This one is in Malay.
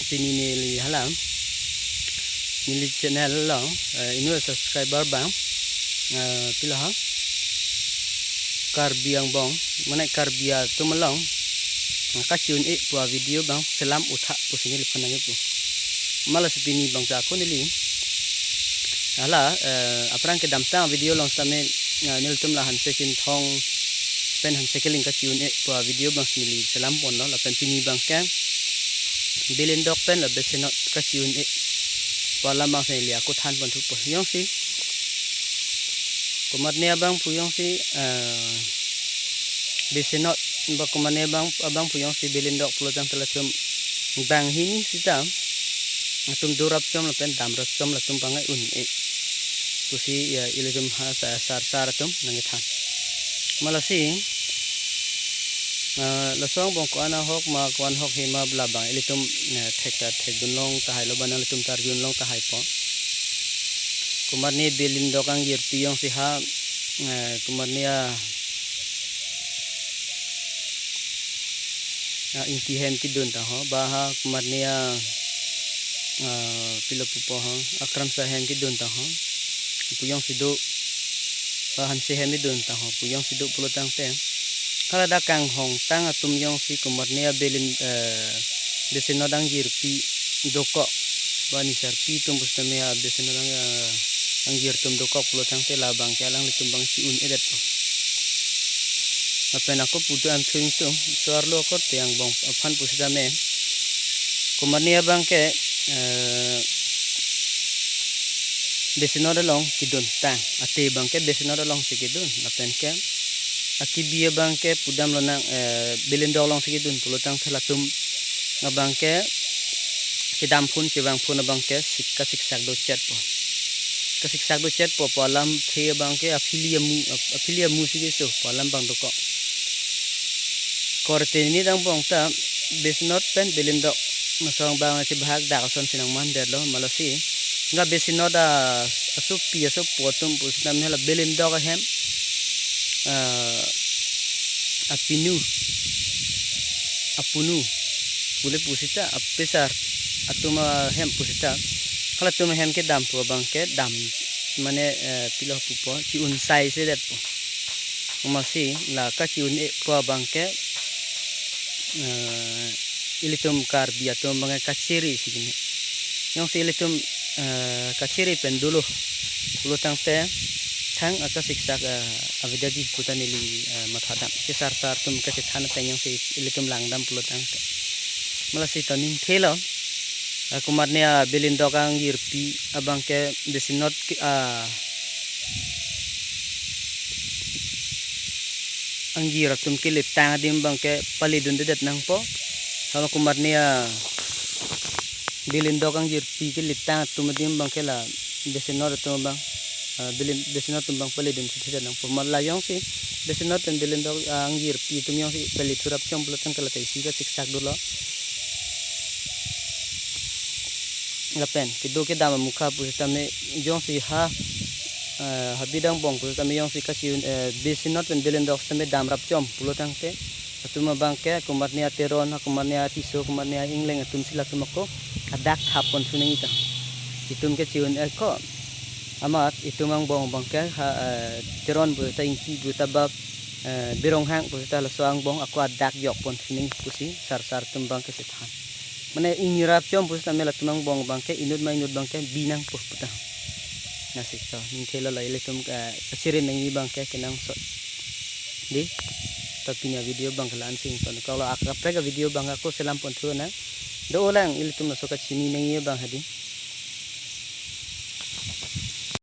pinili halang nili channel lang inu subscriber bang pila ha karbiang bong mana karbia tu melong kacun pua video bang selam utak pusini lipan nangip pu malas pini bang aku nili hala aprang ke damtang video long same nil tum la han sekin thong pen han sekeling kacun pua video bang nili selam pon no la pen pini bang kan bilin dok pen la besenot kacun pua lambang seli aku than pon tu pu yong si kumatnya abang puyong si besenot bakumane abang puyong si belindok pelotang teletum bang hini sita atum durap com lapen damrat com latum pangai tusi ya ilum sar tum nangitan malasi lasong bong ko ana hok ma kwan hok hima blabang ilitum tek dunlong tahai loban ilitum tarjun long tahai po kumarni belindok ang yirpiyong siha kumarnia inti hem kidun taho baha kumarnia pila pupo ha akram sa hem kidun taho puyong sidu bahan si hem idun taho puyong sidu pulutang te kala dakang hong tang atum yong si kumarnia belin besenodang yirpi doko bani sarpi tumbus tamia besenodang anggir tum dokok pelotang te labang kalang litumbang siun edet apen aku putu am thing tu suarlo ko tiang bong aphan pusidame kumania bang ke besino dalong kidun tang ate bang ke besino dalong sikidun apen ke akibia bang ke pudam lonang belendong long sikidun pelotang thelatum ngabang ke kidam phun kibang phun abang ke siksak do chat po kasik do chat po palam the bang ke afilia mu sige so palam bang doko korte ni dang bong ta besnot pen belindok masong bang si bahag da kason sinang mandar lo malasi nga besinot asupi aso potom pus nam hela belindok hem apunu pule pusita apesar atuma hem pusita kalau tu mehem ke dam pu bang ke dam mane piloh pupo ci un sai se det po masih la ka ci un pu bang ke ilitum kar biatum bang kaciri sigini yang si ilitum kaciri pen dulu tang te thang aka siksa avidagi putanili mathadam ke sar tum ke than te yang si ilitum langdam pulutang te malasi toning thelo kumarnia belindokang yirpi abang ke besinot anggir tum kilip tang dim bang ke palidun dedet nang po sama kumarnia belindokang yirpi kilip tang tum dim bang ke la besinot tum bang besinot tum bang palidun dedet nang po malayong si besinot dan belindok ang yirpi tum yang si peliturap chom pelotang kala taisi ka siksak dulu lapen kido ke dama mukha pusitame jong si habidang bong pusitame jong si kasiun besinot pen belendok tame dam rap chom pulotang te atuma bangke kumarnia teron kumarnia tiso kumarnia ingleng atum sila tumako adak hapon suneng ita itum ke ciun ko amat itumang bong bangke teron pusita inti pusita bab birong hang pusita lasoang bong aku adak yok pon suneng pusi sar tumbang ke sethan mana inirap chom pusita mela tumang bong bangke inut bangke binang puh puta nasik to nintela la ile tum kasirin nangi bangke kenang so di tapinya video bang kelan sing ton kalau aku prega video bang aku selam pon tu na do ulang ile tum so ka chini nangi bang hadi